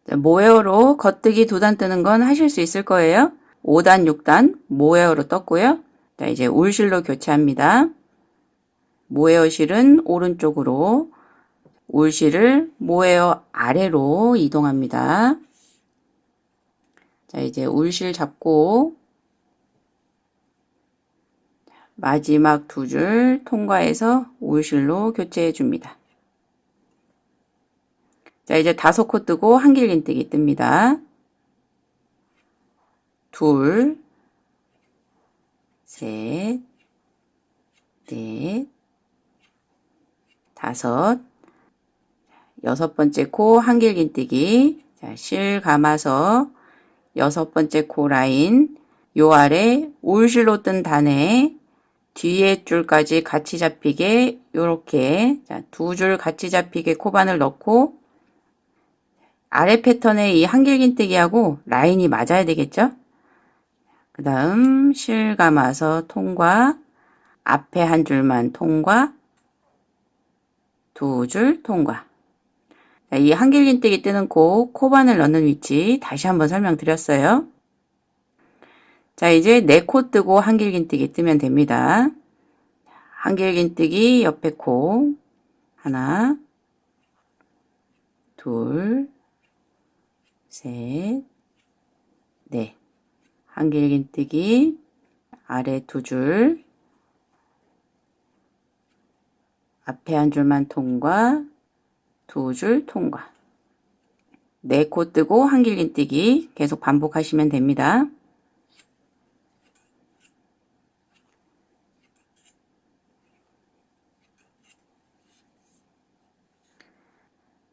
자, 모헤어로 겉뜨기 2단 뜨는 건 하실 수 있을 거예요. 5단, 6단 모헤어로 떴고요. 자, 이제 울실로 교체합니다. 모헤어 실은 오른쪽으로 울실을 모에어 아래로 이동합니다. 자, 이제 울실 잡고 마지막 두 줄 통과해서 울실로 교체해 줍니다. 자, 이제 5코 뜨고 한길긴뜨기 뜹니다. 둘, 셋, 넷, 다섯, 6번째 코 한길긴뜨기. 자, 실 감아서 6번째 코 라인 요 아래 울실로 뜬 단에 뒤에 줄까지 같이 잡히게 요렇게 두 줄 같이 잡히게 코바늘 넣고 아래 패턴의 이 한길긴뜨기하고 라인이 맞아야 되겠죠? 그 다음 실 감아서 통과, 앞에 한 줄만 통과, 두 줄 통과. 자, 이 한길긴뜨기 뜨는 코바늘 넣는 위치 다시 한번 설명드렸어요. 자, 이제 4코 뜨고 한길긴뜨기 뜨면 됩니다. 한길긴뜨기 옆에 코 하나, 둘, 셋, 넷. 한길긴뜨기 아래 두 줄, 앞에 한 줄만 통과, 두 줄 통과. 4코 뜨고 한길긴뜨기 계속 반복하시면 됩니다.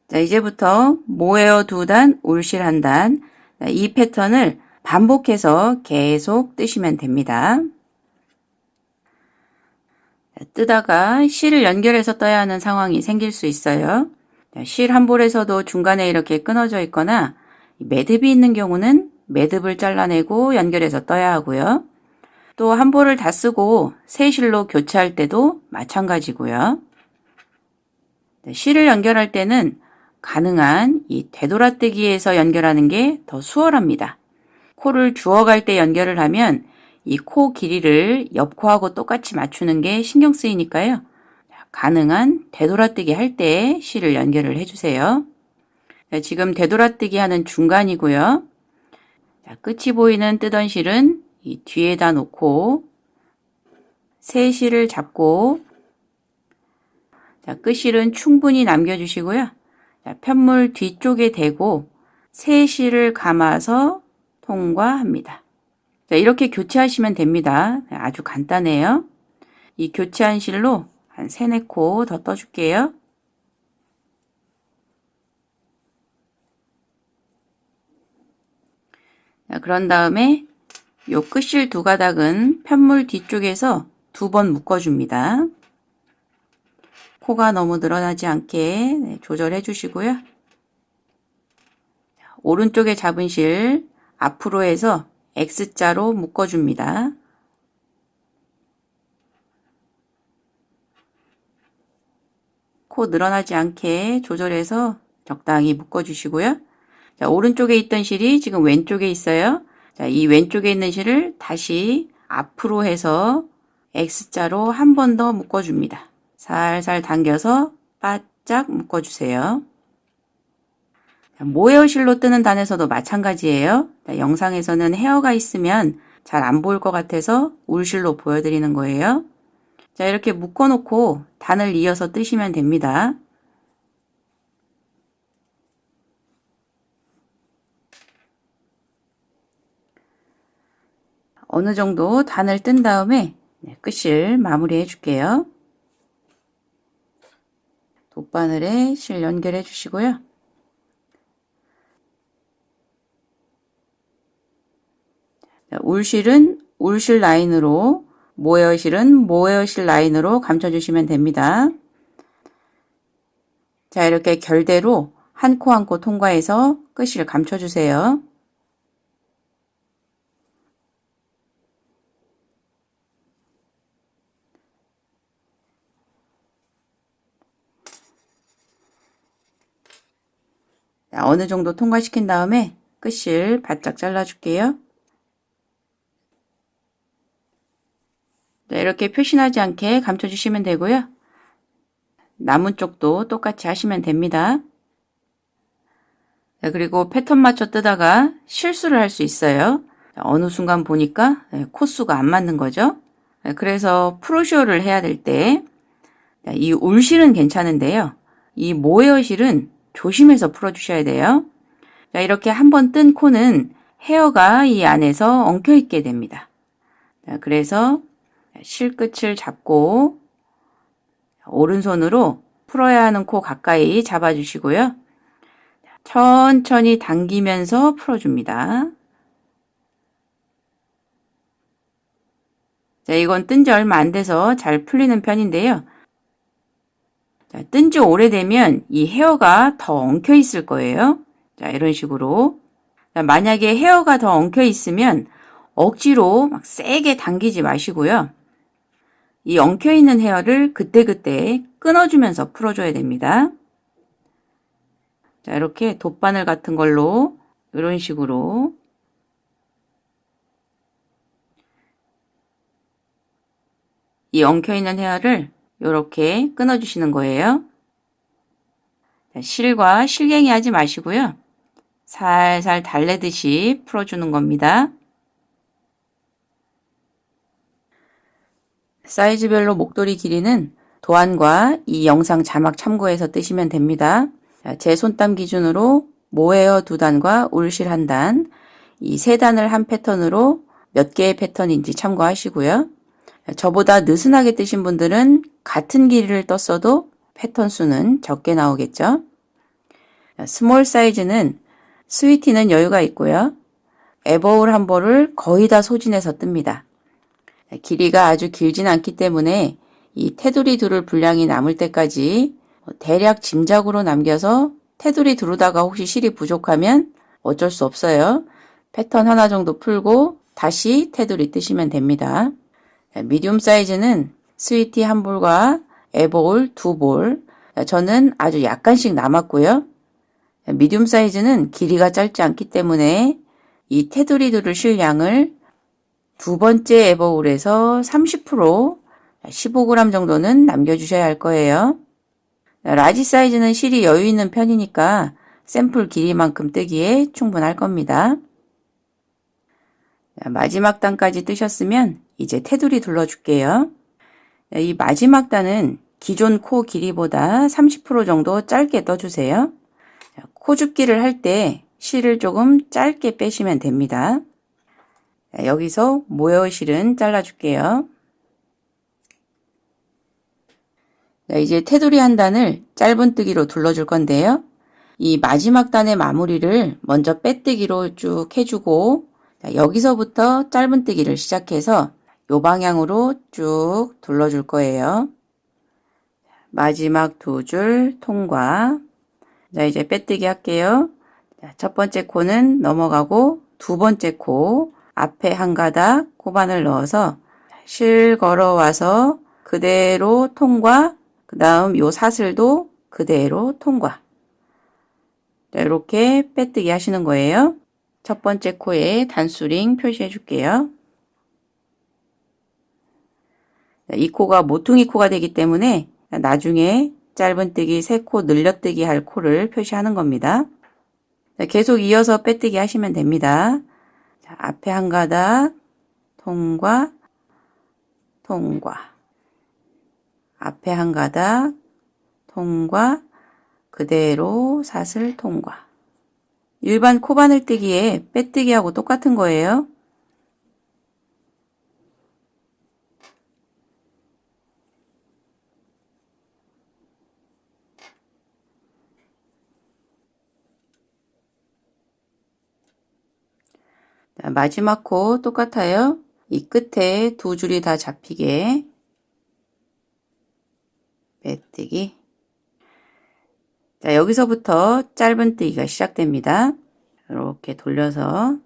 자, 이제부터 모에어 2단, 울실 1단. 이 패턴을 반복해서 계속 뜨시면 됩니다. 뜨다가 실을 연결해서 떠야 하는 상황이 생길 수 있어요. 실 한 볼에서도 중간에 이렇게 끊어져 있거나 매듭이 있는 경우는 매듭을 잘라내고 연결해서 떠야 하고요. 또 한 볼을 다 쓰고 새 실로 교체할 때도 마찬가지고요. 실을 연결할 때는 가능한 이 되돌아뜨기에서 연결하는 게 더 수월합니다. 코를 주워갈 때 연결을 하면 이 코 길이를 옆 코하고 똑같이 맞추는 게 신경 쓰이니까요. 가능한 되돌아뜨기 할 때 실을 연결을 해주세요. 지금 되돌아뜨기 하는 중간이고요. 끝이 보이는 뜨던 실은 이 뒤에다 놓고 새 실을 잡고 끝실은 충분히 남겨주시고요. 편물 뒤쪽에 대고 새 실을 감아서 통과합니다. 이렇게 교체하시면 됩니다. 아주 간단해요. 이 교체한 실로 한 3, 4코 더 떠줄게요. 그런 다음에 요 끝실 2가닥은 편물 뒤쪽에서 2번 묶어줍니다. 코가 너무 늘어나지 않게 조절해 주시고요. 오른쪽에 잡은 실 앞으로 해서 X자로 묶어줍니다. 코 늘어나지 않게 조절해서 적당히 묶어주시고요. 자, 오른쪽에 있던 실이 지금 왼쪽에 있어요. 자, 이 왼쪽에 있는 실을 다시 앞으로 해서 X자로 한 번 더 묶어줍니다. 살살 당겨서 바짝 묶어주세요. 모헤어 실로 뜨는 단에서도 마찬가지예요. 영상에서는 헤어가 있으면 잘 안 보일 것 같아서 울실로 보여드리는 거예요. 자, 이렇게 묶어놓고 단을 이어서 뜨시면 됩니다. 어느 정도 단을 뜬 다음에 끝실 마무리 해줄게요. 돗바늘에 실 연결해 주시고요. 울실은 울실 라인으로, 모헤어 실은 모헤어 실 라인으로 감춰주시면 됩니다. 자, 이렇게 결대로 한 코 한 코 통과해서 끝을 감춰주세요. 자, 어느 정도 통과시킨 다음에 끝을 바짝 잘라줄게요. 자, 이렇게 표시나지 않게 감춰주시면 되고요. 남은 쪽도 똑같이 하시면 됩니다. 그리고 패턴 맞춰 뜨다가 실수를 할 수 있어요. 어느 순간 보니까 코수가 안 맞는 거죠. 그래서 프로쇼를 해야 될 때 이 울실은 괜찮은데요. 이 모헤어실은 조심해서 풀어주셔야 돼요. 자, 이렇게 한번 뜬 코는 헤어가 이 안에서 엉켜 있게 됩니다. 자, 그래서 실끝을 잡고 오른손으로 풀어야 하는 코 가까이 잡아주시고요. 천천히 당기면서 풀어줍니다. 자, 이건 뜬 지 얼마 안 돼서 잘 풀리는 편인데요. 자, 뜬 지 오래되면 이 헤어가 더 엉켜 있을 거예요. 자, 이런 식으로. 자, 만약에 헤어가 더 엉켜 있으면 억지로 막 세게 당기지 마시고요. 이 엉켜 있는 헤어를 그때그때 끊어주면서 풀어줘야 됩니다. 자, 이렇게 돗바늘 같은 걸로 이런 식으로 이 엉켜 있는 헤어를 이렇게 끊어주시는 거예요. 자, 실과 실갱이 하지 마시고요. 살살 달래듯이 풀어주는 겁니다. 사이즈별로 목도리 길이는 도안과 이 영상 자막 참고해서 뜨시면 됩니다. 제 손땀 기준으로 모헤어 2단과 울실 1단, 이 3단을 한 패턴으로 몇 개의 패턴인지 참고하시고요. 저보다 느슨하게 뜨신 분들은 같은 길이를 떴어도 패턴 수는 적게 나오겠죠. 스몰 사이즈는 스위티는 여유가 있고요. 에버홀 한 벌을 거의 다 소진해서 뜹니다. 길이가 아주 길진 않기 때문에 이 테두리 두를 분량이 남을 때까지 대략 짐작으로 남겨서 테두리 두르다가 혹시 실이 부족하면 어쩔 수 없어요. 패턴 하나 정도 풀고 다시 테두리 뜨시면 됩니다. 미디움 사이즈는 스위티 한 볼과 에버홀 2볼, 저는 아주 약간씩 남았고요. 미디움 사이즈는 길이가 짧지 않기 때문에 이 테두리 두를 실 양을 두 번째 에버홀에서 30% 15g 정도는 남겨주셔야 할 거예요. 라지 사이즈는 실이 여유 있는 편이니까 샘플 길이만큼 뜨기에 충분할 겁니다. 마지막 단까지 뜨셨으면 이제 테두리 둘러줄게요. 이 마지막 단은 기존 코 길이보다 30% 정도 짧게 떠주세요. 코 줍기를 할 때 실을 조금 짧게 빼시면 됩니다. 여기서 모헤어 실은 잘라줄게요. 이제 테두리 한 단을 짧은뜨기로 둘러줄 건데요. 이 마지막 단의 마무리를 먼저 빼뜨기로 쭉 해주고 여기서부터 짧은뜨기를 시작해서 이 방향으로 쭉 둘러줄 거예요. 마지막 2줄 통과. 자, 이제 빼뜨기 할게요. 첫 번째 코는 넘어가고 두 번째 코 앞에 한 가닥 코바늘 넣어서 실 걸어와서 그대로 통과. 그 다음 요 사슬도 그대로 통과. 자, 이렇게 빼뜨기 하시는 거예요. 첫 번째 코에 단수링 표시해 줄게요. 이 코가 모퉁이 코가 되기 때문에 나중에 짧은뜨기 3코 늘려뜨기 할 코를 표시하는 겁니다. 계속 이어서 빼뜨기 하시면 됩니다. 자, 앞에 한 가닥 통과, 통과. 앞에 한 가닥 통과, 그대로 사슬 통과. 일반 코바늘 뜨기에 빼뜨기하고 똑같은 거예요. 자, 마지막 코 똑같아요. 이 끝에 2줄이 다 잡히게 빼뜨기. 자, 여기서부터 짧은뜨기가 시작됩니다. 이렇게 돌려서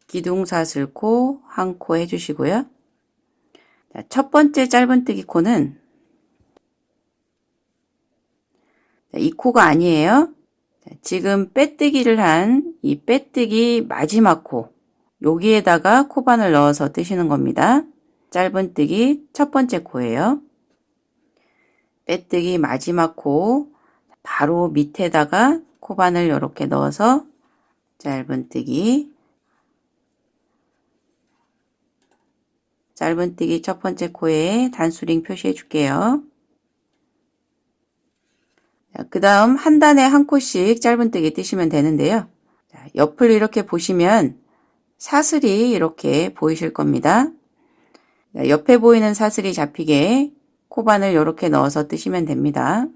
기둥사슬 코 한 코 해주시고요. 자, 첫 번째 짧은뜨기 코는 이 코가 아니에요. 지금 빼뜨기를 한 이 빼뜨기 마지막 코, 여기에다가 코바늘 넣어서 뜨시는 겁니다. 짧은뜨기 첫 번째 코예요. 빼뜨기 마지막 코 바로 밑에다가 코바늘 이렇게 넣어서 짧은뜨기 첫 번째 코에 단수링 표시해 줄게요. 그 다음 한 단에 한 코씩 짧은뜨기 뜨시면 되는데요. 옆을 이렇게 보시면 사슬이 이렇게 보이실 겁니다. 옆에 보이는 사슬이 잡히게 코바늘 이렇게 넣어서 뜨시면 됩니다.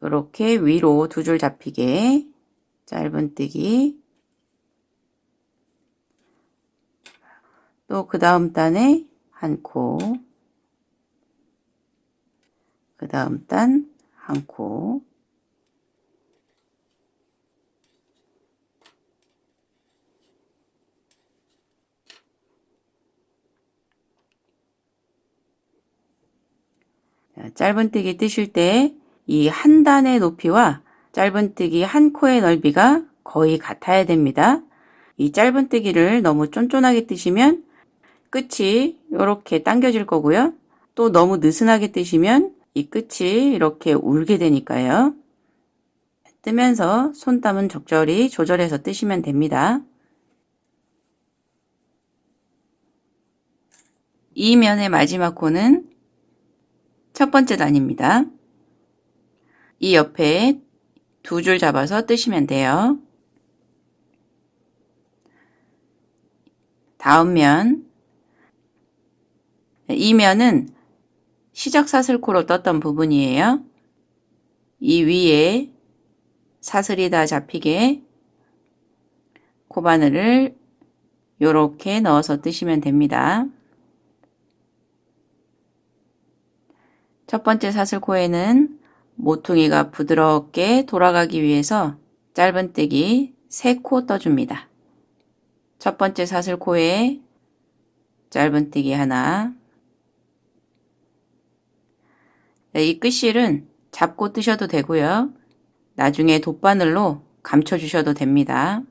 이렇게 위로 두 줄 잡히게 짧은뜨기 또 그 다음 단에 한 코, 그 다음 단 한 코, 짧은뜨기 뜨실 때 이 한 단의 높이와 짧은뜨기 한 코의 넓이가 거의 같아야 됩니다. 이 짧은뜨기를 너무 쫀쫀하게 뜨시면 끝이 이렇게 당겨질 거고요. 또 너무 느슨하게 뜨시면 이 끝이 이렇게 울게 되니까요. 뜨면서 손땀은 적절히 조절해서 뜨시면 됩니다. 이 면의 마지막 코는 첫 번째 단입니다. 이 옆에 두 줄 잡아서 뜨시면 돼요. 다음 면, 이 면은 시작 사슬코로 떴던 부분이에요. 이 위에 사슬이 다 잡히게 코바늘을 이렇게 넣어서 뜨시면 됩니다. 첫 번째 사슬코에는 모퉁이가 부드럽게 돌아가기 위해서 짧은뜨기 3코 떠줍니다. 첫 번째 사슬코에 짧은뜨기 하나, 이 끝실은 잡고 뜨셔도 되고요. 나중에 돗바늘로 감춰주셔도 됩니다.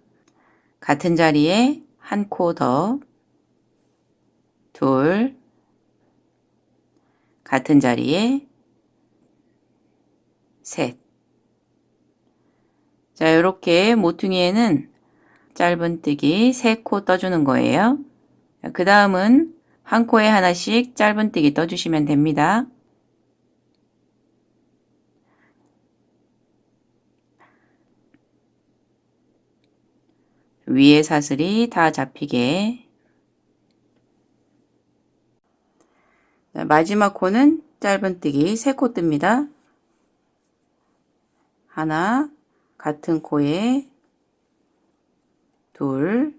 같은 자리에 한 코 더, 둘, 같은 자리에 셋. 자, 이렇게 모퉁이에는 짧은뜨기 3코 떠주는 거예요. 그 다음은 한 코에 하나씩 짧은뜨기 떠주시면 됩니다. 위에 사슬이 다 잡히게. 마지막 코는 짧은뜨기 3코 뜹니다. 하나, 같은 코에 둘,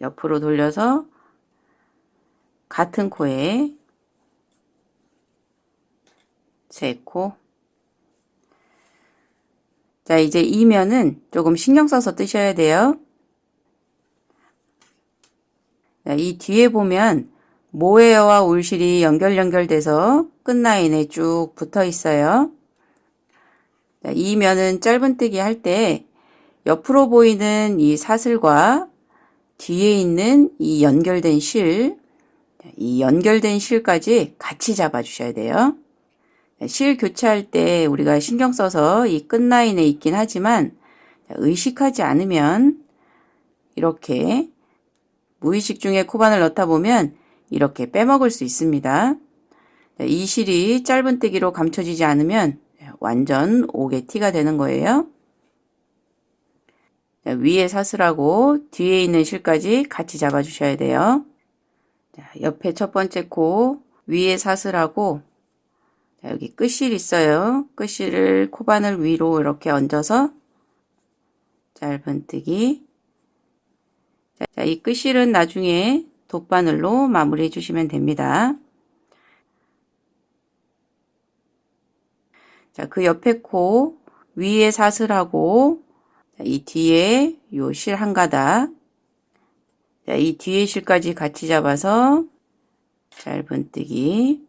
옆으로 돌려서 같은 코에 3코. 자, 이제 이 면은 조금 신경 써서 뜨셔야 돼요. 자, 이 뒤에 보면 모헤어와 울실이 연결돼서 끝라인에 쭉 붙어 있어요. 자, 이 면은 짧은뜨기 할 때 옆으로 보이는 이 사슬과 뒤에 있는 이 연결된 실까지 같이 잡아 주셔야 돼요. 실 교체할 때 우리가 신경 써서 이 끝라인에 있긴 하지만 의식하지 않으면 이렇게 무의식 중에 코바늘 넣다 보면 이렇게 빼먹을 수 있습니다. 이 실이 짧은뜨기로 감춰지지 않으면 완전 오개티가 되는 거예요. 위에 사슬하고 뒤에 있는 실까지 같이 잡아 주셔야 돼요. 옆에 첫 번째 코 위에 사슬하고 여기 끝실 있어요. 끝실을 코바늘 위로 이렇게 얹어서 짧은뜨기. 자, 이 끝실은 나중에 돗바늘로 마무리해 주시면 됩니다. 자, 그 옆에 코 위에 사슬하고 이 뒤에 요 실 한 가닥. 자, 이 뒤에 실까지 같이 잡아서 짧은뜨기.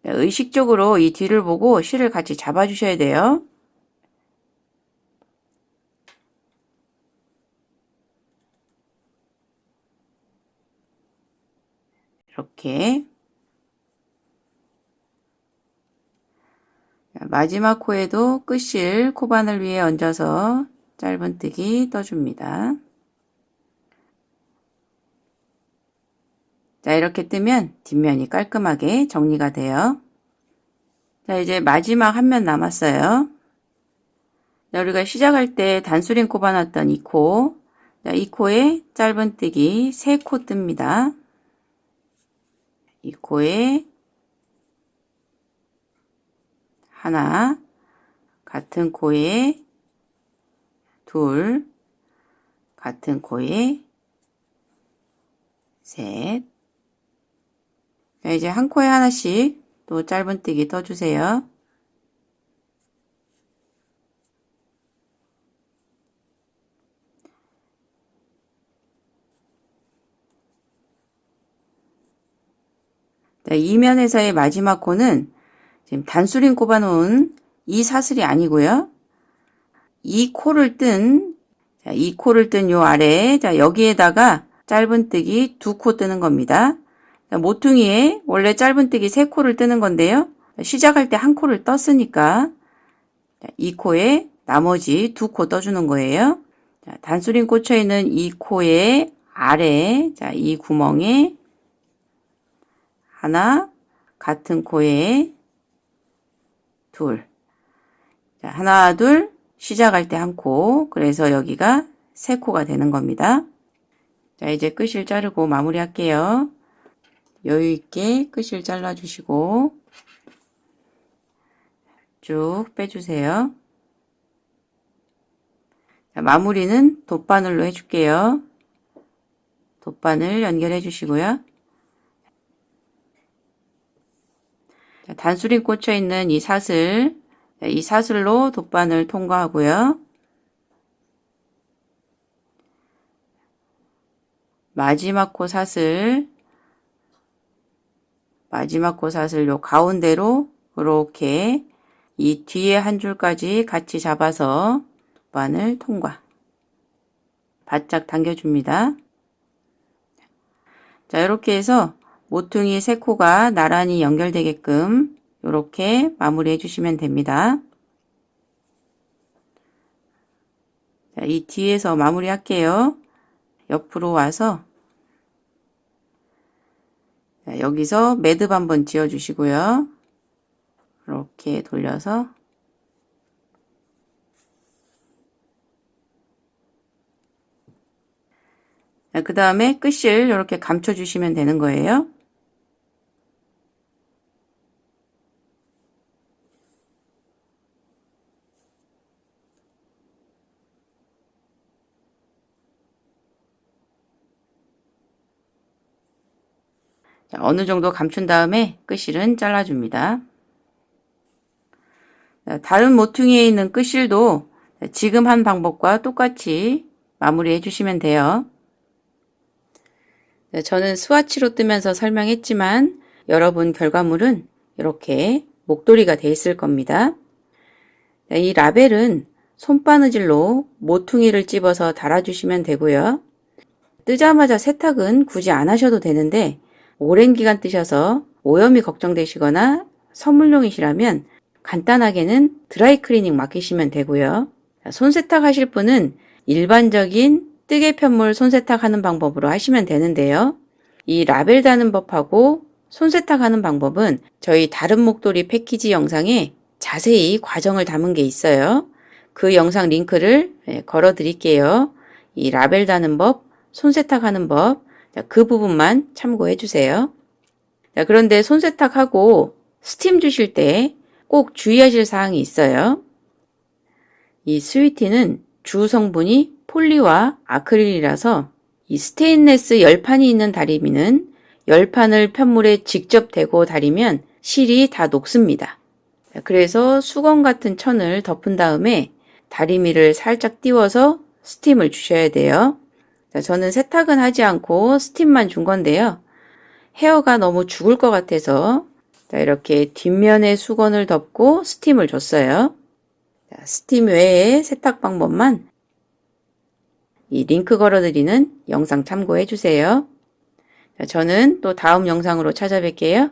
자, 의식적으로 이 뒤를 보고 실을 같이 잡아 주셔야 돼요. 이렇게. 마지막 코에도 끝실 코바늘 위에 얹어서 짧은뜨기 떠줍니다. 자, 이렇게 뜨면 뒷면이 깔끔하게 정리가 돼요. 자, 이제 마지막 한 면 남았어요. 자, 우리가 시작할 때 단수링 꼽아놨던 이 코, 자, 이 코에 짧은뜨기 3코 뜹니다. 이 코에 하나, 같은 코에 둘, 같은 코에 셋. 자, 이제 한 코에 하나씩 또 짧은뜨기 떠주세요. 자, 이면에서의 마지막 코는 지금 단수링 꼽아놓은 이 사슬이 아니고요. 이 코를 뜬 요 아래에, 자, 여기에다가 짧은뜨기 2코 뜨는 겁니다. 자, 모퉁이에 원래 짧은뜨기 3코를 뜨는 건데요. 시작할 때 한 코를 떴으니까 이 코에 나머지 2코 떠주는 거예요. 자, 단수링 꽂혀 있는 이 코의 아래, 자, 이 구멍에 하나, 같은 코에 둘. 자, 하나, 둘, 시작할 때 한 코, 그래서 여기가 3코가 되는 겁니다. 자, 이제 끝을 자르고 마무리 할게요. 여유있게 끝을 잘라주시고 쭉 빼주세요. 자, 마무리는 돗바늘로 해줄게요. 돗바늘 연결해 주시고요. 자, 단수링 꽂혀 있는 이 사슬, 자, 이 사슬로 돗바늘 통과하고요. 마지막 코 사슬 요 가운데로 이렇게 이 뒤에 한 줄까지 같이 잡아서 돗바늘 통과. 바짝 당겨줍니다. 자, 이렇게 해서 모퉁이 3코가 나란히 연결되게끔 이렇게 마무리해 주시면 됩니다. 자, 이 뒤에서 마무리 할게요. 옆으로 와서 자, 여기서 매듭 한번 지어 주시고요. 이렇게 돌려서 그 다음에 끝을 이렇게 감춰 주시면 되는 거예요. 자, 어느 정도 감춘 다음에 끝실은 잘라줍니다. 자, 다른 모퉁이에 있는 끝실도 지금 한 방법과 똑같이 마무리해 주시면 돼요. 자, 저는 스와치로 뜨면서 설명했지만 여러분 결과물은 이렇게 목도리가 돼 있을 겁니다. 자, 이 라벨은 손바느질로 모퉁이를 찝어서 달아주시면 되고요. 뜨자마자 세탁은 굳이 안 하셔도 되는데 오랜 기간 뜨셔서 오염이 걱정되시거나 선물용이시라면 간단하게는 드라이 클리닝 맡기시면 되고요. 손세탁 하실 분은 일반적인 뜨개 편물 손세탁 하는 방법으로 하시면 되는데요. 이 라벨 다는 법하고 손세탁 하는 방법은 저희 다른 목도리 패키지 영상에 자세히 과정을 담은 게 있어요. 그 영상 링크를 걸어 드릴게요. 이 라벨 다는 법, 손세탁 하는 법, 그 부분만 참고해 주세요. 자, 그런데 손세탁하고 스팀 주실 때 꼭 주의하실 사항이 있어요. 이 스위티는 주 성분이 폴리와 아크릴이라서 이 스테인레스 열판이 있는 다리미는 열판을 편물에 직접 대고 다리면 실이 다 녹습니다. 그래서 수건 같은 천을 덮은 다음에 다리미를 살짝 띄워서 스팀을 주셔야 돼요. 자, 저는 세탁은 하지 않고 스팀만 준 건데요. 헤어가 너무 죽을 것 같아서 자, 이렇게 뒷면에 수건을 덮고 스팀을 줬어요. 자, 스팀 외에 세탁 방법만 이 링크 걸어드리는 영상 참고해 주세요. 자, 저는 또 다음 영상으로 찾아뵐게요.